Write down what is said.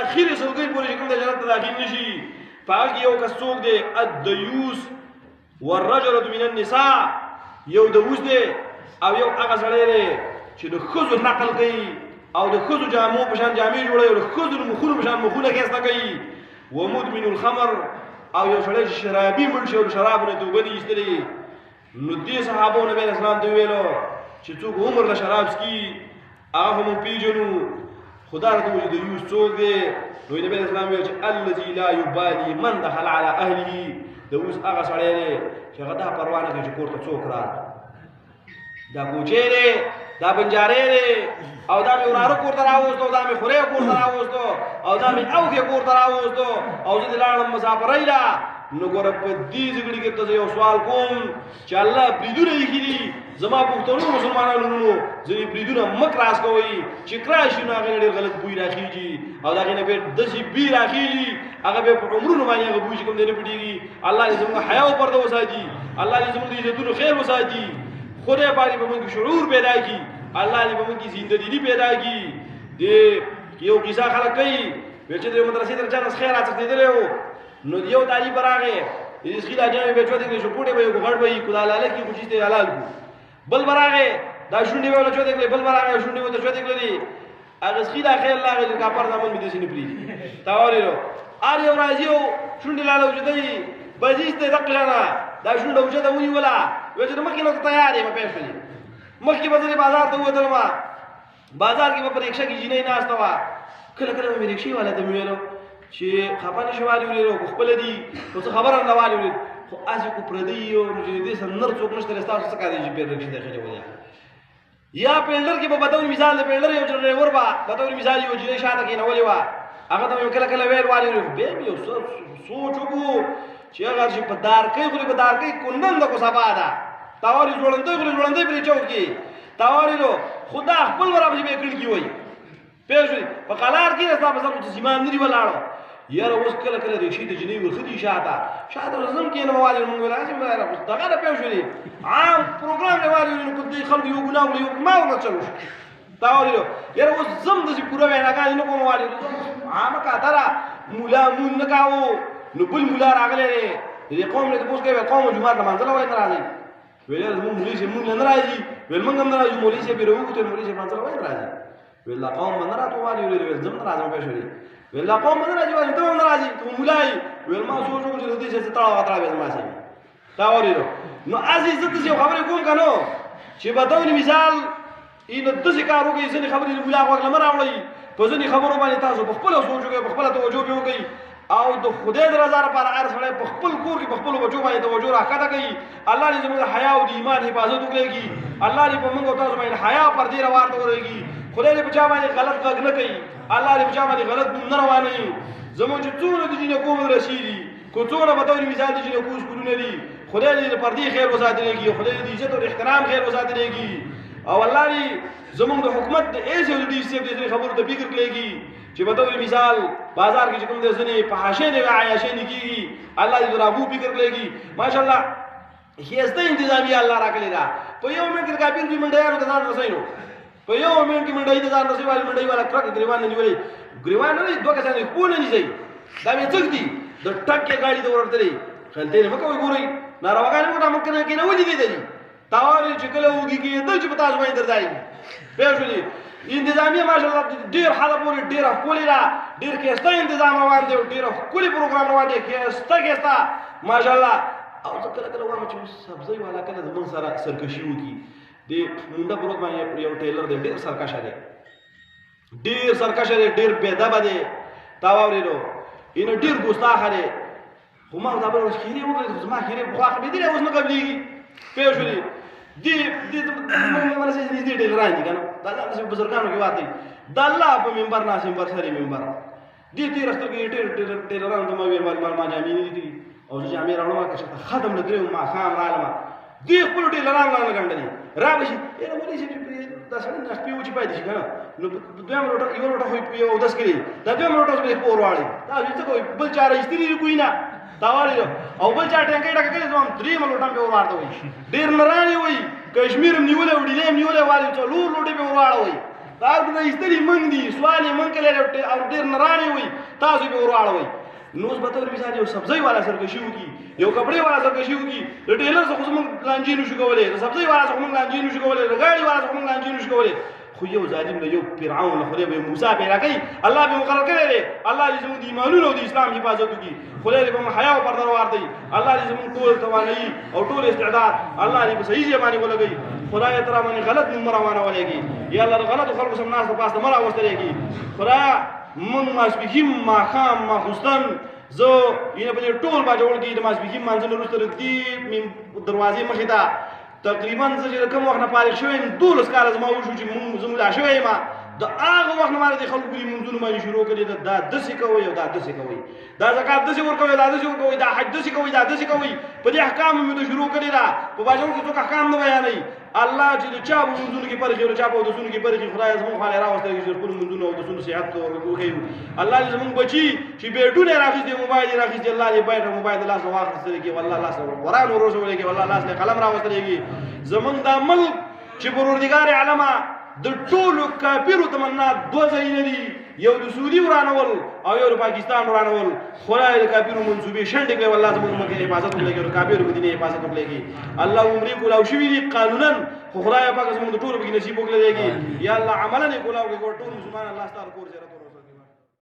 اخري سلګي پورې کوم د جنت داخل نشي پاک یو کس څوک دی الدیوس والرجل من النساء یو د وس دی او یو هغه سړی دی چې د خزو نقل کوي او د خزو جامو په شان جامې جوړوي او د خزو مخونو په شان مخونه کېسته کوي ومدمن الخمر او یو سړی چې شرابي مړ شي او شراب نه توبه دي ایستلې نو دې صحابو نبی اسلام ته ویلو چې څوک عمر له شراب سکي هغه هم پیژنو خدا ته وایي د یوس څوک دی نو نبی اسلام ویل چې الذي لا يبالي من دخل على اهله د اوس هغه سړی دی چې هغه دا پروا نه کوي چې کور ته څوک راغی دا کوچی دی دا بنجاری دی او دا مې وراره کور ته راوستو دا مې خورۍ کور ته راوستو او دا مې اوښې کور ته راوستو او زه دې لاړم مسافرۍ له نو ګوره په دې زګړي کې ته زه یو سوال کوم چې الله بریدونه ایښي دي زما پښتنو مسلمانانو وروڼو ځینې بریدونه مه کراس کوئ چې کراس شي نو هغې نه ډېر غلط بوی راخېږي او د هغې نه بیا داسې بوی راخېږي هغه بیا په عمرونو باندې هغه بوی چې کوم دی نه پټېږي الله دې زموږ حیا او پرده وساتي الله دې زموږ د عزتونو خیر وساتي خدای پاک دې په موږ کې شعور پیدا کړي الله دې په موږ کې زندګي پیدا کړي دې یو کیسه خلک کوي ویل چې د یو مدرسې تر چا نه خیر راڅرخېدلی و نو یو طالب راغی دې خیله جامې به چوتې کړې شو کوټې به یو غړ به یې کو لاله کې خو چې حلال کو بل براغه دا شونډې ولا چوتې کړې بل براغه شونډې وته چوتې کړې هغه خیله خیر لاغې چې کاپر ځمن مې دې سینې پری تاوريرو ار یو راځيو شونډې لاله وجدي بزیسته دقلنا دا شونډه وجده ونی ولا وجه مخکې نو تیارې ما پېښ شولې مخکې به بازار ته وته ما بازار کې په ریکشا کې جنې نه استوا کله کله مې ریکشي والا ته ویلو چې خپانه شوالي ورو خپل دي نو څه خبره نه والي ورو خو اځه کو پردي یو دې سنر څوک نشته تاسو څه کوي چې په ریکشي داخلي وځي یا پیلر کې په بدون مثال دی پیلر یو ډرایور با بدون مثال یو چې شاته کې نه ولي وا هغه ته کله کله ویل والي ورو به یو سوچ وکړو چې هغه چې په دار کې خو په دار کې کندن د کو سبا ده تاوري جوړندې پرې چوکي تاوري له خدا خپل ورابه به کړی کی وای پېښې په قلار کې رسا په سم چې سیمان نری ولاړو یاره اوس کله کله ریشي ته جنې ورخدي شاته زم کې نو والي موږ لازم راځي دغه نه پېښې عام پروګرام دی والي نو کوم خلک یو ګناه یو ما ونه چلو تاوري له یاره اوس زم د پوره ویناګان نو کوم والي عام کا ترا مولا مون نه کاو نو بل مولا راغله دې قوم له پوس کې قوم جمعه منځله وای نه راځي ویل موږ مولوی شه مونږ نه راځي ویل موږ هم نه راځو مولوی شه بیرو ته مولوی شه منځله وای نه راځي ویل قوم نه راځو والي ویل زم نه راځم پېښې ویل قوم نه راځي وای ته نه راځي ته مولای ویل ما سوچو چې دې څه تاړه وتاړه به ما سي تاوري نو عزیز ته یو خبره کوم کنو چې بدون مثال ان د څه کارو کې ځنې خبرې مولا غوږ لمر راوړي په ځنې خبرو باندې تاسو په خپل سوچو کې په خپل توجه به وکړي او د خدای د رضا لپاره هر سړی په خپل کور کې په خپل بچو باندې توجه راکړه کوي الله دې زموږ حیا او د ایمان حفاظت وکړي الله دې په موږ او تاسو باندې حیا پر دې راوړته ورېږي خدای دې په چا باندې غلط غږ نه کوي الله دې په چا باندې غلط نه رواني زموږ چې څونه د دین کوم رشيدي کو څونه په تور مثال دي چې کوز کولونه دي خدای دې پر دې خیر وساتلېږي خدای دې عزت او احترام خیر وساتلېږي او الله دې زموږ د حکومت د ایسه دې دې خبرو ته فکر کړيږي چې په تور مثال بازار کې کوم د ځنې په حاشیه نه عیاشې نه کیږي الله دې راغو فکر کړيږي ماشاءالله هیڅ انتظامی الله راکړي دا په یو منټ کې کافر دې منډیانو ته ځان رسېنو په یو منټ کې منډای ته ځان رسېوالي منډای والا ټرک ګریوان نه نیولې ګریوان نه دوه کسان په نه نیسي دا مې څنګه دي د ټکه گاډي ته ورته خلته نه مکوې ګوري نارواګان موږ مکه کې نه ودی دي تاوري چې کله وږي کې دل چې په تاسو باندې درځي به شولې انتظامیه ماشاءالله ډیر حاله پورې ډیر خولي را ډیر کېسته تنظیم روان دی ډیر خولي پروګرام روان دی کېسته ماشاءالله او کله کله وایم چې سبزی والا کله زمون سره سرکشي وکي د منډه پروت باندې یو ټیلر دی ډیر سرکشه دی ډیر بېدبه دی تاوري نو ان ډیر ګستاخه دی خو ما دا به اوس خیرې وکړې زما خیرې بخوا خو به دې اوس نه قبلېږي پوه شولې دې مرسې دې ټیلران دي که نه دا داسې بزرګانو کې واته د الله په منبر ناسې منبر سرې منبر دې تېره سترګې ټیلرانو ته ما ویل ما جامې نه دي او زه جامې راوړم که شته ختم نه کړې ماښام رالم دې خپلو ټیلرانو رانه ګنډلې رابشي یاره ولې چې دا سړی ناشتې وچې پاتې شي که نه نو دویم لوټه یو لوټه خو یې اودس کړي دا دویم لوټه به یې پور واړي دا څه کوي بل چا ایستلي دي کوی نه تاواري او بل چا ټینګې ډکه کړي زما درېیم لوټه به ور واړته وي ډېر نرانې وي کشمیر هم نیولې او ډیلې هم نیولې والي څلور لوټې به ور واړه وي دا د ایستلی منګ دي سوال یې منګ کلی او ډېر نرانې وي تاسو به ورواړوئ نو اوس به ته مثال یو سبزۍ والا سرکشي وکړي یو کپړې والا سرکشي وکړي د ټیلر څخه خو زموږ لانجې نشو کولی د سبزۍ والا څخه موږ لانجې نشو کولی د ګاډي والا څخه موږ لانجې نشو کولی خو یو ظالم له یو فرعون له خدای به موسی پیدا کوي الله به مقرر کړی دی الله دې زموږ د ایمانونو او د اسلام حفاظت وکړي خدای دې به موږ حیا او پرده راوړي الله دې زموږ ټول توانایي او ټول استعداد الله دې په صحیح ځای باندې ولګوي خدای ترا باندې غلط نمبر روانه ولګي یا الله د غلطو خلکو سم ناس په پاسته مړه وستلېږي خدای موږ ماسپښین ماښام ماخوستن زه ینه په دې ټول باجوړ کې د ماسپښین مانځلو وروسته دې دروازې مخې ته تقریبا زه چې کوم وخت نه فارغ شوی یم 12 کاله زما وشو چې زه ملا شوی یم د هغه وخت نه ما د خلکو په لمونځونو باندې شروع کړي دا داسې کوئ او دا داسې کوئ دا زکات داسې ورکوئ دا داسې ورکوئ دا حج داسې کوئ دا داسې کوئ په دې احکامو مې د شروع کړي ده په باجوړ کې څوک احکام نه بیانوي الله چې د چا په منځونو کې فرق او چا په اودسونو کې فرق خدای زموږ خاله راوستل چې خپل منځونو او اودسونو صحت ورکوي الله دې زموږ بچي چې بیٹونه راغستې موبایل راغستې الله دې بیٹه موبایل لاس واخستل کې والله لاس قرآن ورسول کې والله لاس قلم راوستل کې زموږ د ملک چې پروردګار علما د ټولو کافرو تمنا دوه ځایونه دي یو د سعودي ورانول او یو د پاکستان ورانول خدای د کافرو منسوبې شنډې کړې والله زموږ ملک حفاظت وکړي او کافرو مدینه حفاظت وکړي الله عمرې کولاو شوي دي قانونا خو خدای پاک زموږ د ټولو په نصیب وکړي یا الله عملا کولاو کې ټول مسلمان الله ستاسو کور زیارت